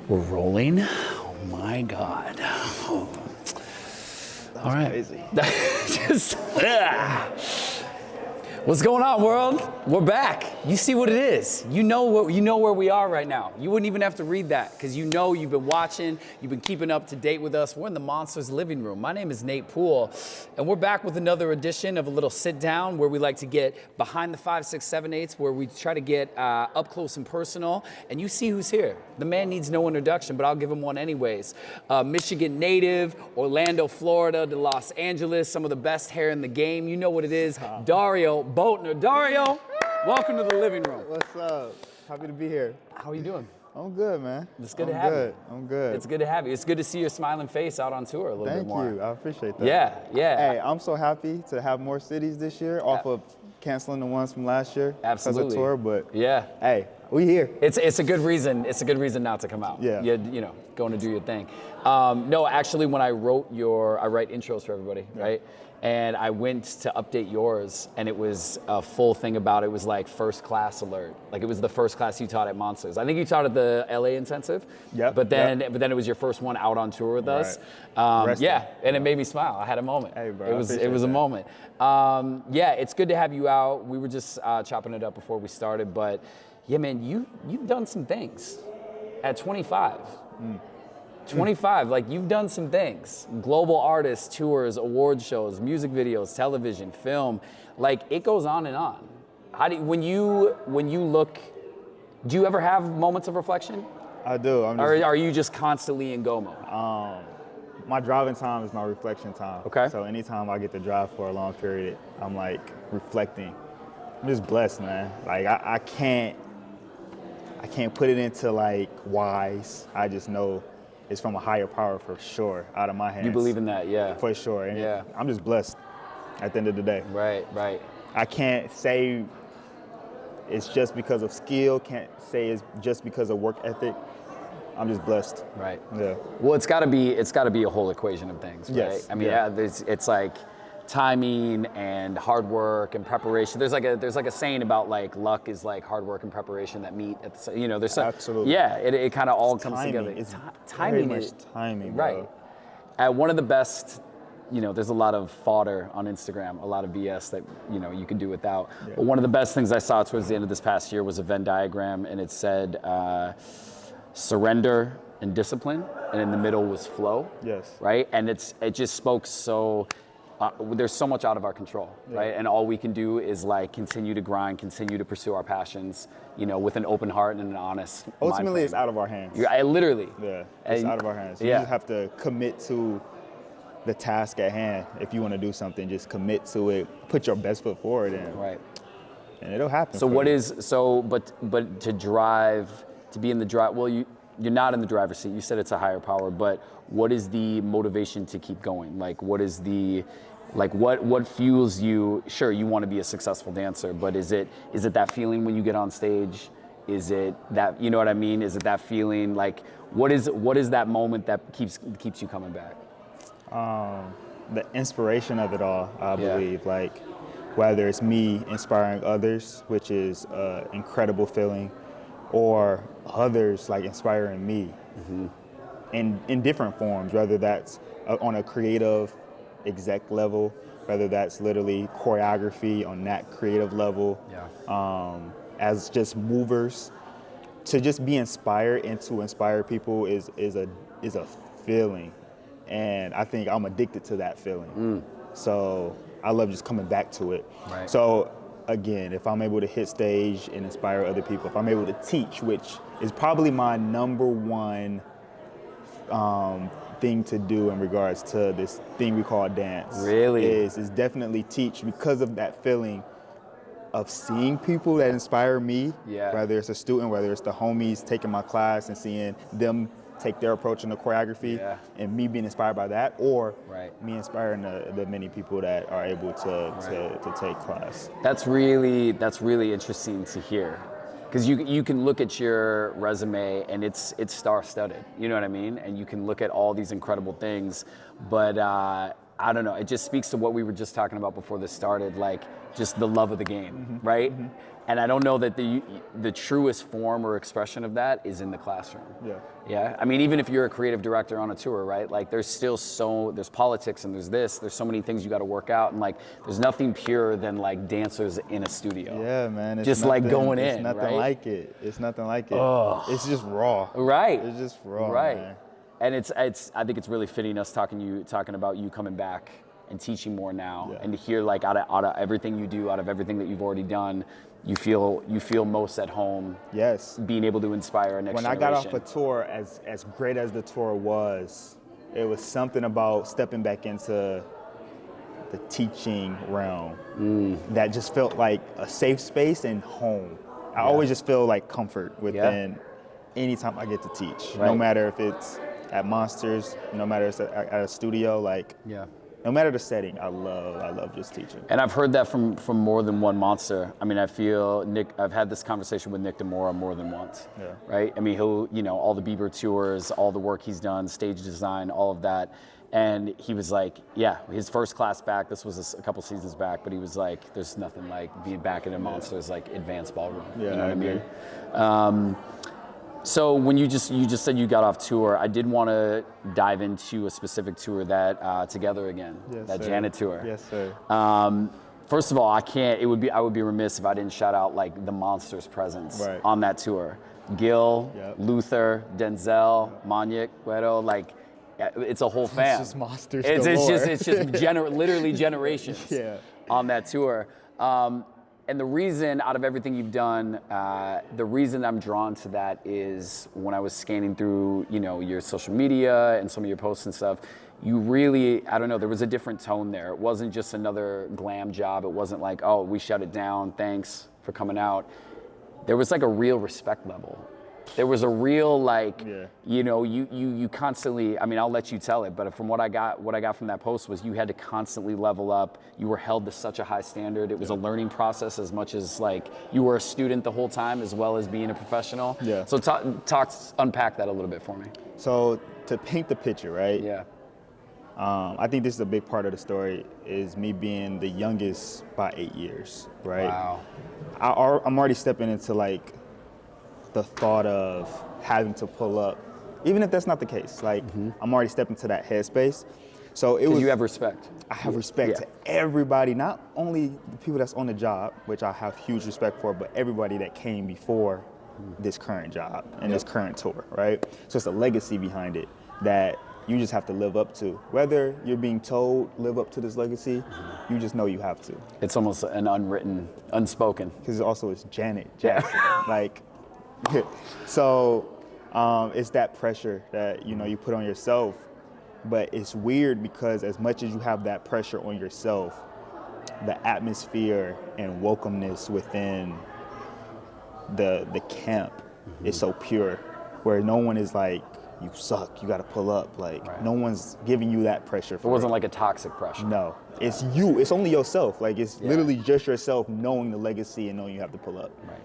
We're rolling. Oh my God. Oh. All right. Crazy. What's going on, world? We're back. You see what it is. You know where we are right now. You wouldn't even have to read that because you know you've been watching, you've been keeping up to date with us. We're in the Monsters living room. My name is Nate Poole, and we're back with another edition of a little sit down where we like to get behind the 5, 6, 7, 8s, where we try to get up close and personal. And you see who's here. The man needs no introduction, but I'll give him one anyways. Michigan native, Orlando, Florida, to Los Angeles, some of the best hair in the game. You know what it is. Dario Boatner. Dario, welcome to the living room. What's up? Happy to be here. How are you doing? I'm good, man. It's good to have you. I'm good. It's good to have you. It's good to see your smiling face out on tour a little bit more. Thank you. I appreciate that. Yeah. Hey, I'm so happy to have more cities this year off of canceling the ones from last year. Absolutely. Because of tour, but yeah. Hey, we here. It's a good reason. It's a good reason not to come out. Yeah. You know, going to do your thing. No, actually, when I wrote I write intros for everybody, right? And I went to update yours, and it was a full thing about it was like first class alert. Like it was the first class you taught at Monsters. I think you taught at the LA intensive. Yep. But then it was your first one out on tour with us. Right. And it made me smile. I had a moment. Hey, bro, It was a moment. It's good to have you out. We were just chopping it up before we started, but yeah, man, you've done some things at 25. 25, like you've done some things. Global artists, tours, award shows, music videos, television, film, like it goes on and on. When you look, do you ever have moments of reflection? I do. Or are you just constantly in go mode? My driving time is my reflection time. Okay. So anytime I get to drive for a long period, I'm like reflecting. I'm just blessed, man. Like I can't put it into like whys. I just know it's from a higher power for sure, out of my hands. You believe in that, yeah. For sure. And yeah. I'm just blessed at the end of the day. Right. I can't say it's just because of skill, can't say it's just because of work ethic. I'm just blessed. Right. Yeah. Well, it's got to be a whole equation of things, right? Yes. I mean, it's like timing and hard work and preparation. There's like a saying about like luck is like hard work and preparation that meet at the, there's some, absolutely. Yeah, it kind of all comes timing. together. It's timing very is much timing, bro. Right. One of the best, there's a lot of fodder on Instagram, a lot of BS that you can do without. Yeah. But one of the best things I saw towards the end of this past year was a Venn diagram, and it said surrender and discipline, and in the middle was flow. Yes. Right, and it just spoke so. There's so much out of our control, right? And all we can do is like continue to grind, continue to pursue our passions, with an open heart and an honest. Ultimately, it's out of our hands. Literally. Yeah, it's out of our hands. You just have to commit to the task at hand. If you want to do something, just commit to it. Put your best foot forward, right, and it'll happen. So but to drive, to be in the drive. Well, you're not in the driver's seat. You said it's a higher power, but what is the motivation to keep going? Like, what is what fuels you? Sure, you want to be a successful dancer, but is it that feeling when you get on stage? Is it that, you know what I mean? Is it that feeling? Like, what is that moment that keeps you coming back? The inspiration of it all, I believe. Like, whether it's me inspiring others, which is an incredible feeling, or others like inspiring me in different forms, whether that's on a creative exec level, whether that's literally choreography on that creative level, as just movers, to just be inspired and to inspire people is a feeling, and I think I'm addicted to that feeling. So I love just coming back to it. Right. So again, if I'm able to hit stage and inspire other people, if I'm able to teach, which is probably my number one thing to do in regards to this thing we call dance. Really? Is definitely teach, because of that feeling of seeing people that inspire me, whether it's a student, whether it's the homies taking my class and seeing them take their approach in the choreography, and me being inspired by that, or me inspiring the many people that are able to take class. That's really interesting to hear, because you can look at your resume and it's star-studded. You know what I mean? And you can look at all these incredible things, but I don't know. It just speaks to what we were just talking about before this started, like just the love of the game, right? And I don't know that the truest form or expression of that is in the classroom. Yeah. Yeah. I mean, even if you're a creative director on a tour, right? Like there's politics and there's so many things you got to work out. And like, there's nothing purer than like dancers in a studio. Yeah, man. It's just nothing, like going in, It's nothing right? like it. It's nothing like it. Ugh. It's just raw. Right. It's just raw, Right. man. And I think it's really fitting us talking about you coming back and teaching more now, and to hear like out of everything you do, out of everything that you've already done, you feel most at home. Yes. Being able to inspire a next generation. When I got off a tour, as great as the tour was, it was something about stepping back into the teaching realm that just felt like a safe space and home. I always just feel like comfort within any time I get to teach, no matter if it's at Monsters, no matter if it's at a studio, like. Yeah. No matter the setting, I love just teaching. And I've heard that from more than one monster. I mean, I feel I've had this conversation with Nick DeMora more than once. Yeah. Right? I mean, he'll, all the Bieber tours, all the work he's done, stage design, all of that. And he was like, his first class back, this was a couple seasons back, but he was like, there's nothing like being back in a Monsters, like advanced ballroom. Yeah, you know what I mean? So when you just said you got off tour, I did want to dive into a specific tour that Together Again, that sir. Janet tour. Yes, sir. First of all, I would be remiss if I didn't shout out like the Monsters' presence on that tour. Gil, Luther, Denzel, Maniac, Guero, like it's a whole fam. It's just Monsters. It's just literally generations on that tour. And the reason, out of everything you've done, the reason I'm drawn to that is when I was scanning through, your social media and some of your posts and stuff, you really, I don't know, there was a different tone there. It wasn't just another glam job. It wasn't like, oh, we shut it down, thanks for coming out. There was like a real respect level. There was a real you constantly, I mean, I'll let you tell it, but from what I got from that post was you had to constantly level up. You were held to such a high standard. It was a learning process as much as like you were a student the whole time as well as being a professional. Yeah. So unpack that a little bit for me. So to paint the picture, right? Yeah. I think this is a big part of the story is me being the youngest by 8 years, right? Wow. I'm already stepping into like the thought of having to pull up, even if that's not the case. Like I'm already stepping to that headspace. So it was. You have respect. I have respect to everybody, not only the people that's on the job, which I have huge respect for, but everybody that came before this current job and this current tour, right? So it's a legacy behind it that you just have to live up to. Whether you're being told live up to this legacy, you just know you have to. It's almost an unwritten, unspoken. Because also it's Janet Jackson, like. So it's that pressure that you put on yourself, but it's weird because as much as you have that pressure on yourself, the atmosphere and welcomeness within the camp is so pure, where no one is like, you suck, you got to pull up, like no one's giving you that pressure. It wasn't like a toxic pressure. No, it's you. It's only yourself. Like it's literally just yourself knowing the legacy and knowing you have to pull up. Right.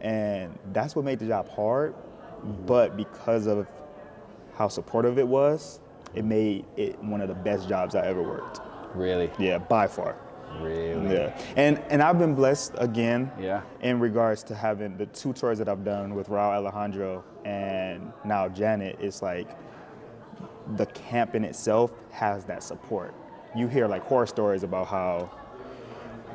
And that's what made the job hard, but because of how supportive it was, it made it one of the best jobs I ever worked. Really? Yeah, by far. Really? Yeah. And I've been blessed again in regards to having the 2 tours that I've done with Raul Alejandro and now Janet. It's like the camp in itself has that support. You hear like horror stories about how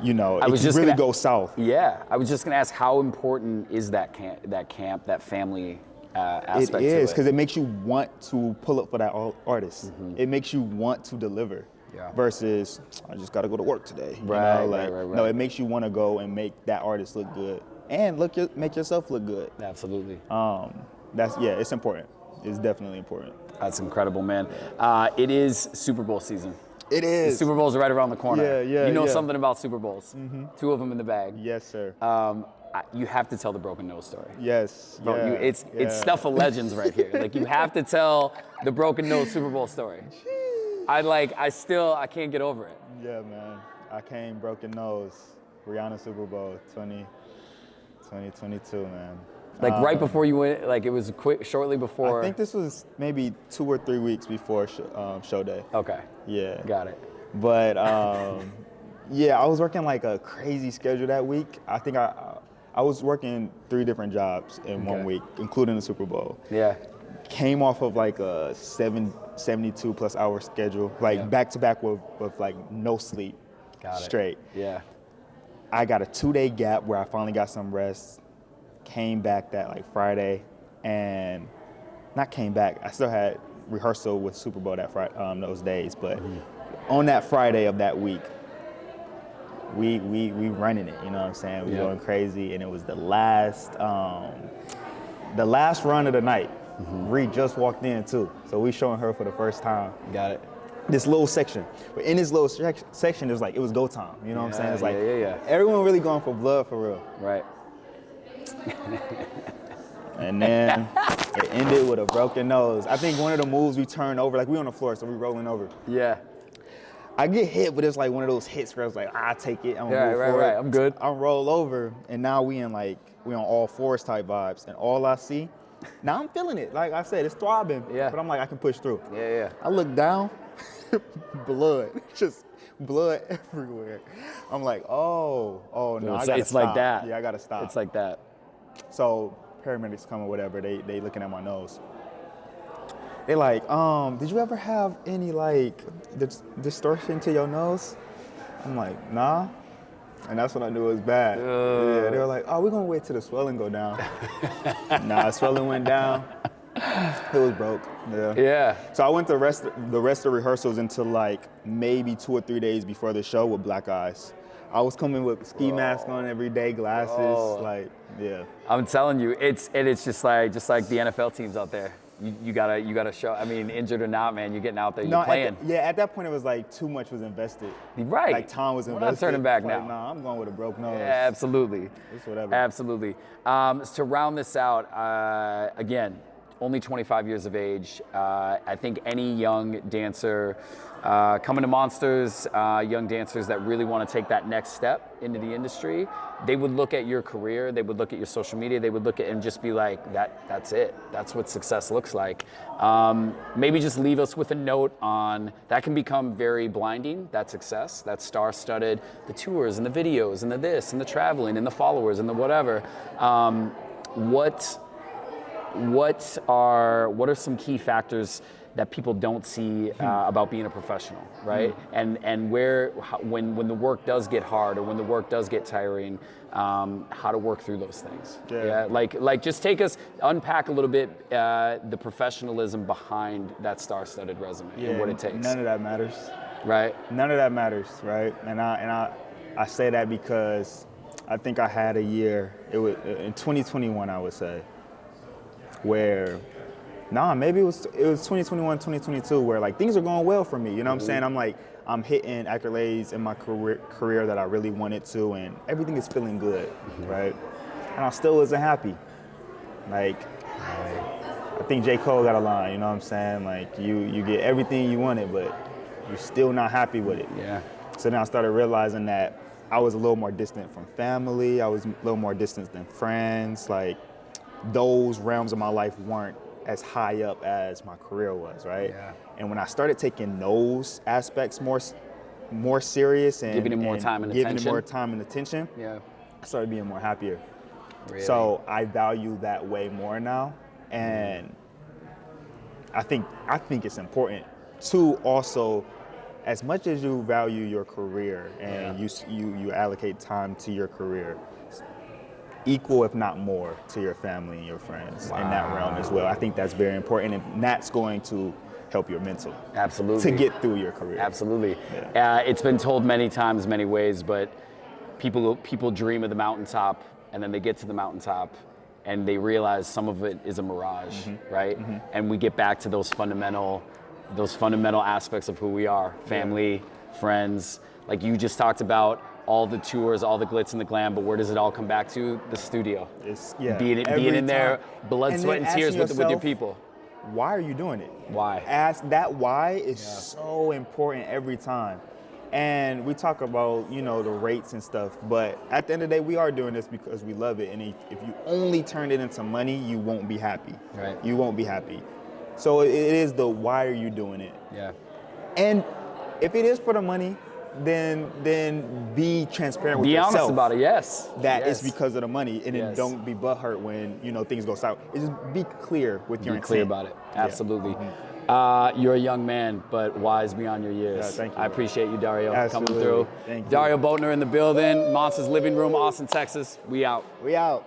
it can really go south. Yeah, I was just gonna ask, how important is that camp, that family aspect to it? It is, because it makes you want to pull up for that artist. It makes you want to deliver. Yeah. Versus, I just got to go to work today. Right. No, it makes you want to go and make that artist look good and make yourself look good. Absolutely. It's important. It's definitely important. That's incredible, man. It is Super Bowl season. It is. The Super Bowl's right around the corner. Yeah. You know something about Super Bowls. 2 of them in the bag. Yes, sir. You have to tell the broken nose story. Yes. Bro, it's stuff of legends right here. Like you have to tell the broken nose Super Bowl story. I can't get over it. Yeah, man. I came broken nose. Rihanna Super Bowl 2022, man. Like right before you went, like it was shortly before. I think this was maybe 2 or 3 weeks before show day. Okay. Yeah. Got it. But Yeah, I was working like a crazy schedule that week. I think I was working 3 different jobs in 1 week, including the Super Bowl. Yeah. Came off of like a 72 plus hour schedule, like back to back with like no sleep. Got it. Straight. Yeah. I got a 2-day gap where I finally got some rest. Came back that like Friday, and not came back. I still had rehearsal with Super Bowl that Friday, those days. But on that Friday of that week, we running it. You know what I'm saying? We going crazy, and it was the last run of the night. Reed just walked in too, so we showing her for the first time. Got it. This little section, but in this little section, it was go time. You know what I'm saying? It's like everyone really going for blood for real. Right. And then it ended with a broken nose. I think one of the moves we turned over, like we on the floor, so we rolling over. Yeah. I get hit, but it's like one of those hits where I was like, I take it. I'm Yeah, right. I'm good. I roll over, and now we on all fours type vibes, and all I see, now I'm feeling it. Like I said, it's throbbing. Yeah. But I'm like, I can push through. Yeah. I look down, blood, just blood everywhere. I'm like, oh no, I gotta it's stop. like that. Yeah, I gotta stop. It's like that. So paramedics come or whatever, they looking at my nose. They like, did you ever have any like distortion to your nose? I'm like, nah. And that's when I knew it was bad. Yeah, they were like, oh, we're gonna wait till the swelling go down. Nah, swelling went down. It was broke. Yeah. So I went the rest of rehearsals until like maybe 2 or 3 days before the show with black eyes. I was coming with ski mask on every day, glasses, I'm telling you, it's just like the NFL teams out there. You gotta show. I mean, injured or not, man, you're getting out there, you're playing. At that point it was like too much was invested. Right. Like time was invested. We're not turning back like, now. Nah, I'm going with a broke nose. Yeah, absolutely. It's whatever. Absolutely. To round this out, again, only 25 years of age. I think any young dancer coming to Monsters, young dancers that really want to take that next step into the industry, they would look at your career, they would look at your social media, they would look at it and just be like, that's it. That's what success looks like. Maybe just leave us with a note on that can become very blinding, that success, that star-studded, the tours and the videos and the this and the traveling and the followers and the whatever. What are some key factors that people don't see about being a professional, right? And when the work does get hard or when the work does get tiring, how to work through those things. Yeah. Like just unpack a little bit the professionalism behind that star-studded resume and what it takes. None of that matters. Right. None of that matters, right? And I say that because I think I had a year. It was in 2021, I would say, where. Maybe it was 2021, 2022 where like things are going well for me. You know what I'm saying? I'm hitting accolades in my career that I really wanted to, and everything is feeling good, right? And I still wasn't happy. Like, I think J. Cole got a line, you know what I'm saying? Like you get everything you wanted, but you're still not happy with it. Yeah. So then I started realizing that I was a little more distant from family. I was a little more distant than friends. Like those realms of my life weren't as high up as my career was, right? Yeah. And when I started taking those aspects more serious and giving it more time and attention, yeah, I started being more happier. Really? So I value that way more now, and I think it's important to also, as much as you value your career and you allocate time to your career, equal, if not more, to your family and your friends in that realm as well. I think that's very important, and that's going to help your mental. Absolutely. To get through your career. Absolutely. Yeah. It's been told many times, many ways, but people dream of the mountaintop, and then they get to the mountaintop, and they realize some of it is a mirage, right? And we get back to those fundamental aspects of who we are: family, friends. Like you just talked about, all the tours, all the glitz and the glam, but where does it all come back to? The studio. Being in there, blood, sweat, and tears with your people. Why are you doing it? Why? Ask that why is so important every time. And we talk about, the rates and stuff, but at the end of the day, we are doing this because we love it. And if you only turn it into money, you won't be happy. Right. You won't be happy. So it is the why are you doing it? Yeah. And if it is for the money, then be transparent with Be yourself. honest about it. Yes. That yes. it's because of the money, and then Yes. don't be butthurt when things go south. It's just be clear with your Be intent. clear about it. Absolutely. You're a young man, but wise beyond your years. Yeah, thank you, I bro. appreciate you, Dario, Absolutely. coming through. Thank you. Dario Boatner in the building, Monsters Living Room, Austin, Texas. We out. We out.